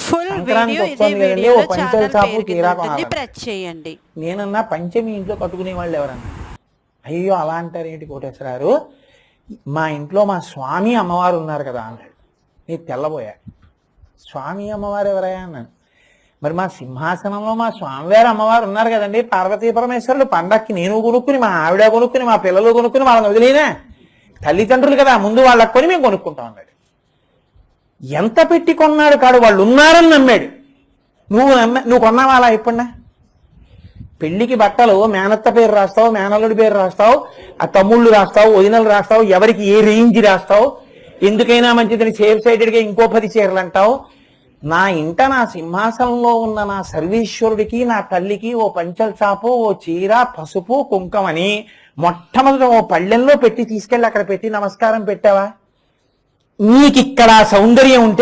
Full Sankranti video ఇదే వస్తుంది కదండి, వీడియోలో ఓ పంచెల ఛానల్ చాపు పేరు చీర కింద ఉంటుంది, కొనాలి. ప్రెస్ చేయండి. నేనన్నా పంచమి ఇంట్లో కట్టుకునే వాళ్ళు ఎవరన్నా? అయ్యో అలా అంటారేంటి కోటేశ్వరారు, మా ఇంట్లో మా స్వామి అమ్మవారు ఉన్నారు కదా అన్నాడు. నేను తెల్లబోయా. స్వామి అమ్మవారు ఎవరయ్యా అన్నాను. మరి మా సింహాసనంలో మా స్వామివారు అమ్మవారు ఉన్నారు కదండి, పార్వతీ పరమేశ్వరులు. పండక్కి నేను కొనుక్కుని, మా ఆవిడ కొనుక్కుని, మా పిల్లలు కొనుక్కుని వాళ్ళని వదిలేనా? తల్లిదండ్రులు కదా, ముందు వాళ్ళకి కొని మేము కొనుక్కుంటాం అన్నాడు. ఎంత పెట్టి కొన్నాడు కాడు, వాళ్ళు ఉన్నారని నమ్మాడు. నువ్వు కొన్నావా అలా? ఎప్పుడన్నా పెళ్లికి బట్టలు మేనత్త పేరు రాస్తావు, మేనల్లుడి పేరు రాస్తావు, ఆ తమ్ముళ్ళు రాస్తావు, వదినలు రాస్తావు, ఎవరికి ఏ రేంజ్ రాస్తావు, ఎందుకైనా మంచిదని సేఫ్ సైడెడ్గా ఇంకో 10 చీరలు అంటావు. నా ఇంట నా సింహాసనంలో ఉన్న నా సర్వేశ్వరుడికి, నా తల్లికి ఓ పంచల చాపు, ఓ చీర, పసుపు, కుంకమని మొట్టమొదట ఓ పళ్ళెంలో పెట్టి తీసుకెళ్ళి అక్కడ పెట్టి నమస్కారం పెట్టావా? నీకిక్కడ సౌందర్యం ఉంటే